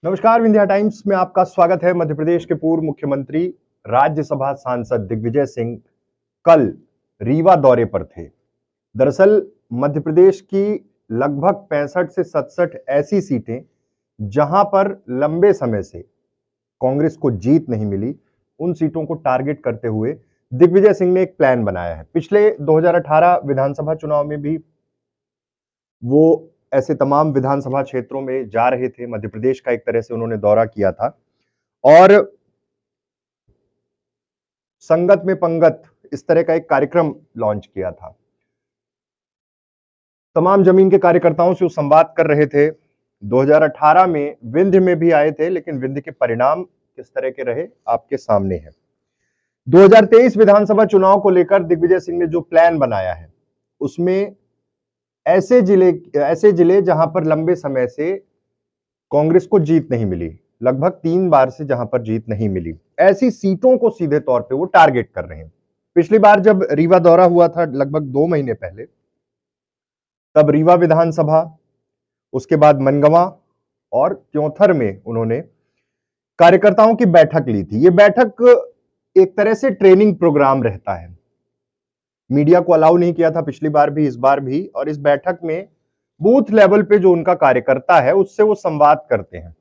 नमस्कार, विंध्या टाइम्स में आपका स्वागत है। मध्य प्रदेश के पूर्व मुख्यमंत्री राज्यसभा सांसद दिग्विजय सिंह कल रीवा दौरे पर थे। दरअसल मध्य प्रदेश की लगभग 65 से 67 ऐसी सीटें जहां पर लंबे समय से कांग्रेस को जीत नहीं मिली, उन सीटों को टारगेट करते हुए दिग्विजय सिंह ने एक प्लान बनाया है। पिछले 2018 विधानसभा चुनाव में भी वो ऐसे तमाम विधानसभा क्षेत्रों में जा रहे थे। मध्य प्रदेश का एक तरह से उन्होंने दौरा किया था और संगत में पंगत इस तरह का एक कार्यक्रम लॉन्च किया था। तमाम जमीन के कार्यकर्ताओं से वो संवाद कर रहे थे। 2018 में विंध्य में भी आए थे, लेकिन विंध्य के परिणाम किस तरह के रहे आपके सामने है। 2023 विधानसभा चुनाव को लेकर दिग्विजय सिंह ने जो प्लान बनाया है, उसमें ऐसे जिले जहां पर लंबे समय से कांग्रेस को जीत नहीं मिली, लगभग 3 बार से जहां पर जीत नहीं मिली, ऐसी सीटों को सीधे तौर पे वो टारगेट कर रहे हैं। पिछली बार जब रीवा दौरा हुआ था लगभग 2 महीने पहले, तब रीवा विधानसभा, उसके बाद मनगवा और त्योंथर में उन्होंने कार्यकर्ताओं की बैठक ली थी। ये बैठक एक तरह से ट्रेनिंग प्रोग्राम रहता है। मीडिया को अलाउ नहीं किया था पिछली बार भी, इस बार भी, और इस बैठक में बूथ लेवल पे जो उनका कार्यकर्ता है उससे वो संवाद करते हैं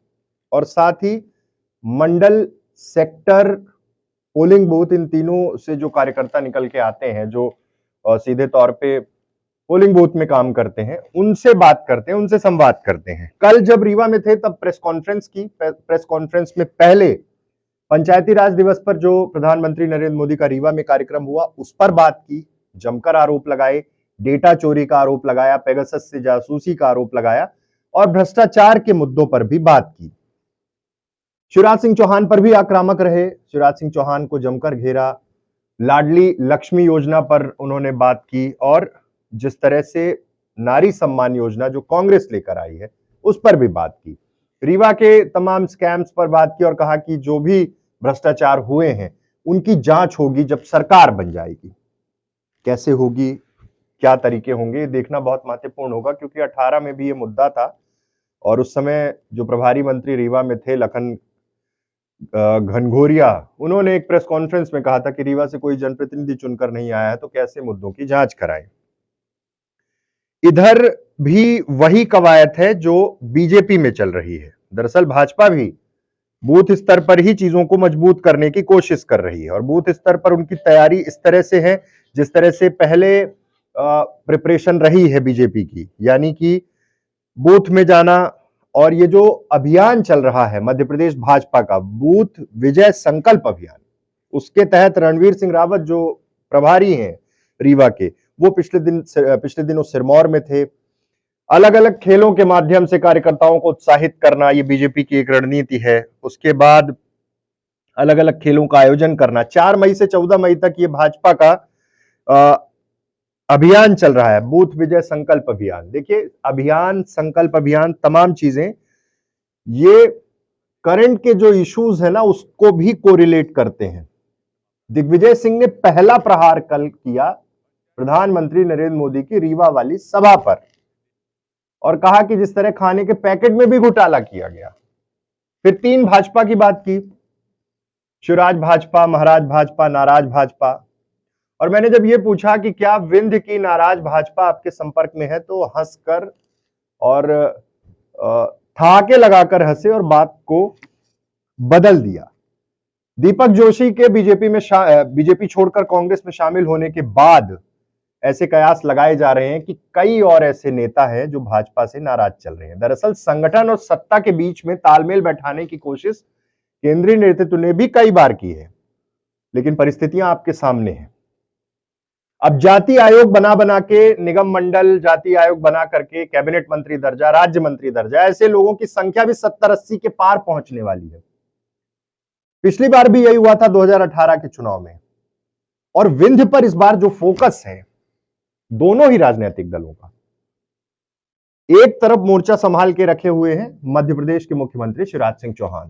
और साथ ही मंडल, सेक्टर, पोलिंग बूथ, इन तीनों से जो कार्यकर्ता निकल के आते हैं, जो सीधे तौर पे पोलिंग बूथ में काम करते हैं, उनसे बात करते हैं, उनसे संवाद करते हैं। कल जब रीवा में थे तब प्रेस कॉन्फ्रेंस की। प्रेस कॉन्फ्रेंस में पहले पंचायती राज दिवस पर जो प्रधानमंत्री नरेंद्र मोदी का रीवा में कार्यक्रम हुआ उस पर बात की, जमकर आरोप लगाए, डेटा चोरी का आरोप लगाया, पेगासस से जासूसी का आरोप लगाया और भ्रष्टाचार के मुद्दों पर भी बात की। शिवराज सिंह चौहान पर भी आक्रामक रहे, शिवराज सिंह चौहान को जमकर घेरा, लाडली लक्ष्मी योजना पर उन्होंने बात की और जिस तरह से नारी सम्मान योजना जो कांग्रेस लेकर आई है उस पर भी बात की। रीवा के तमाम स्कैम्स पर बात की और कहा कि जो भी भ्रष्टाचार हुए हैं उनकी जांच होगी जब सरकार बन जाएगी। कैसे होगी, क्या तरीके होंगे, देखना बहुत महत्वपूर्ण होगा, क्योंकि 18 में भी ये मुद्दा था और उस समय जो प्रभारी मंत्री रीवा में थे लखन घनघोरिया, उन्होंने एक प्रेस कॉन्फ्रेंस में कहा था कि रीवा से कोई जनप्रतिनिधि चुनकर नहीं आया है तो कैसे मुद्दों की जांच कराएं। इधर भी वही कवायद है जो बीजेपी में चल रही है। दरअसल भाजपा भी बूथ स्तर पर ही चीजों को मजबूत करने की कोशिश कर रही है और बूथ स्तर पर उनकी तैयारी इस तरह से है जिस तरह से पहले प्रिपरेशन रही है बीजेपी की, यानी कि बूथ में जाना। और ये जो अभियान चल रहा है मध्य प्रदेश भाजपा का, बूथ विजय संकल्प अभियान, उसके तहत रणवीर सिंह रावत जो प्रभारी हैं रीवा के, वो पिछले दिनों सिरमौर में थे। अलग अलग खेलों के माध्यम से कार्यकर्ताओं को उत्साहित करना ये बीजेपी की एक रणनीति है। उसके बाद अलग अलग खेलों का आयोजन करना। 4 मई से 14 मई तक ये भाजपा का अभियान चल रहा है, बूथ विजय संकल्प अभियान। देखिए, अभियान, संकल्प अभियान, तमाम चीजें ये करंट के जो इश्यूज है ना उसको भी कोरिलेट करते हैं। दिग्विजय सिंह ने पहला प्रहार कल किया प्रधानमंत्री नरेंद्र मोदी की रीवा वाली सभा पर और कहा कि जिस तरह खाने के पैकेट में भी घोटाला किया गया। फिर 3 भाजपा की बात की, शिवराज भाजपा, महाराज भाजपा, नाराज भाजपा। और मैंने जब यह पूछा कि क्या विंध्य की नाराज भाजपा आपके संपर्क में है, तो हंसकर और ठहाके लगाकर हंसे और बात को बदल दिया। दीपक जोशी के बीजेपी छोड़कर कांग्रेस में शामिल होने के बाद ऐसे कयास लगाए जा रहे हैं कि कई और ऐसे नेता हैं जो भाजपा से नाराज चल रहे हैं। दरअसल संगठन और सत्ता के बीच में तालमेल बैठाने की कोशिश केंद्रीय नेतृत्व ने भी कई बार की है, लेकिन परिस्थितियां आपके सामने हैं। अब जाति आयोग बना के, निगम मंडल जाति आयोग बना करके कैबिनेट मंत्री दर्जा, राज्य मंत्री दर्जा, ऐसे लोगों की संख्या भी 70-80 के पार पहुंचने वाली है। पिछली बार भी यही हुआ था 2018 के चुनाव में। और विंध्य पर इस बार जो फोकस है दोनों ही राजनीतिक दलों का, एक तरफ मोर्चा संभाल के रखे हुए हैं मध्य प्रदेश के मुख्यमंत्री शिवराज सिंह चौहान।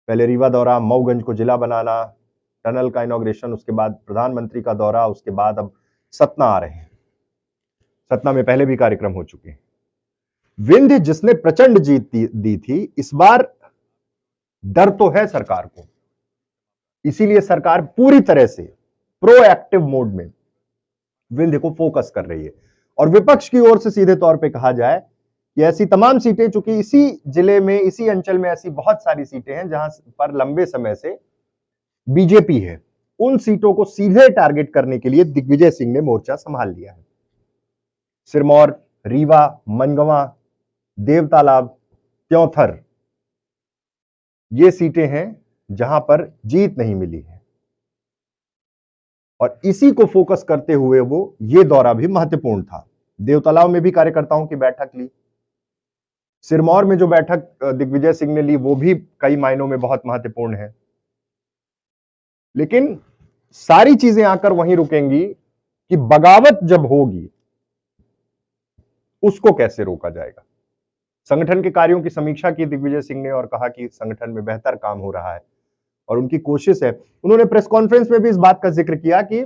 पहले रीवा दौरा, मऊगंज को जिला बनाना, टनल का इनॉग्रेशन, उसके बाद प्रधानमंत्री का दौरा, उसके बाद अब सतना आ रहे हैं। सतना में पहले भी कार्यक्रम हो चुके हैं। विंध्य जिसने प्रचंड जीत दी थी, इस बार डर तो है सरकार को, इसीलिए सरकार पूरी तरह से प्रोएक्टिव मोड में विंध्य को फोकस कर रही है। और विपक्ष की ओर से सीधे तौर पे कहा जाए कि ऐसी तमाम सीटें, चूंकि इसी जिले में, इसी अंचल में ऐसी बहुत सारी सीटें हैं जहां पर लंबे समय से बीजेपी है, उन सीटों को सीधे टारगेट करने के लिए दिग्विजय सिंह ने मोर्चा संभाल लिया है। सिरमौर, रीवा, मनगवा, देवतालाब, त्योंथर, ये सीटें हैं जहां पर जीत नहीं मिली है और इसी को फोकस करते हुए वो ये दौरा भी महत्वपूर्ण था। देवतालाब में भी कार्यकर्ताओं की बैठक ली, सिरमौर में जो बैठक दिग्विजय सिंह ने ली वो भी कई मायनों में बहुत महत्वपूर्ण है। लेकिन सारी चीजें आकर वहीं रुकेंगी कि बगावत जब होगी उसको कैसे रोका जाएगा। संगठन के कार्यों की समीक्षा की दिग्विजय सिंह ने और कहा कि संगठन में बेहतर काम हो रहा है और उनकी कोशिश है। उन्होंने प्रेस कॉन्फ्रेंस में भी इस बात का जिक्र किया कि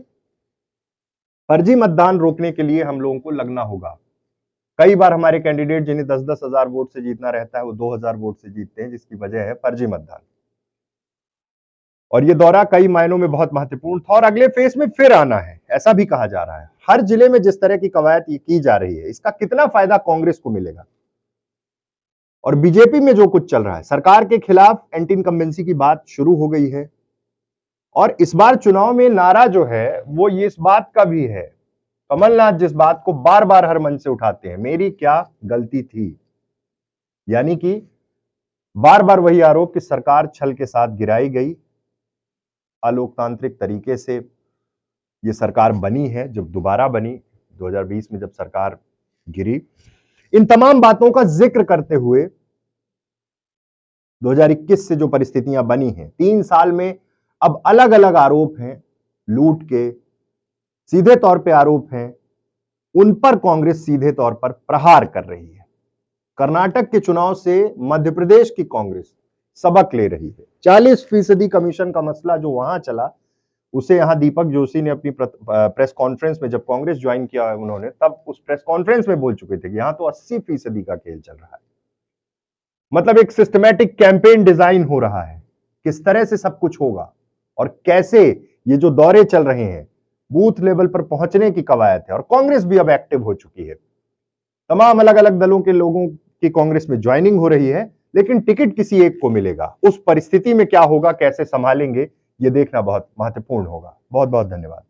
फर्जी मतदान रोकने के लिए हम लोगों को लगना होगा। कई बार हमारे कैंडिडेट जिन्हें 10-10 हजार वोट से जीतना रहता है वो 2000 वोट से जीतते हैं, जिसकी वजह है फर्जी मतदान। और ये दौरा कई मायनों में बहुत महत्वपूर्ण था और अगले फेज में फिर आना है, ऐसा भी कहा जा रहा है। हर जिले में जिस तरह की कवायद की जा रही है, इसका कितना फायदा कांग्रेस को मिलेगा और बीजेपी में जो कुछ चल रहा है, सरकार के खिलाफ एंटी इनकम्बेंसी की बात शुरू हो गई है। और इस बार चुनाव में नारा जो है वो ये इस बात का भी है, कमलनाथ जिस बात को बार बार हर मंच से उठाते हैं, मेरी क्या गलती थी, यानी कि बार बार वही आरोप कि सरकार छल के साथ गिराई गई, अलोकतांत्रिक तरीके से ये सरकार बनी है। जब दोबारा बनी 2020 में जब सरकार गिरी, इन तमाम बातों का जिक्र करते हुए 2021 से जो परिस्थितियां बनी हैं, 3 साल में अब अलग अलग आरोप हैं, लूट के सीधे तौर पे आरोप हैं, उन पर कांग्रेस सीधे तौर पर प्रहार कर रही है। कर्नाटक के चुनाव से मध्य प्रदेश की कांग्रेस सबक ले रही है। 40% कमीशन का मसला जो वहां चला, उसे यहां दीपक जोशी ने अपनी प्रेस कॉन्फ्रेंस में, जब कांग्रेस ज्वाइन किया उन्होंने, तब उस प्रेस कॉन्फ्रेंस में बोल चुके थे कि यहां तो 80% का खेल चल रहा है। मतलब एक सिस्टमैटिक कैंपेन डिजाइन हो रहा है, किस तरह से सब कुछ होगा और कैसे ये जो दौरे चल रहे हैं बूथ लेवल पर पहुंचने की कवायद है। और कांग्रेस भी अब एक्टिव हो चुकी है, तमाम अलग अलग दलों के लोगों की कांग्रेस में ज्वाइनिंग हो रही है, लेकिन टिकट किसी एक को मिलेगा। उस परिस्थिति में क्या होगा, कैसे संभालेंगे, ये देखना बहुत महत्वपूर्ण होगा। बहुत बहुत धन्यवाद।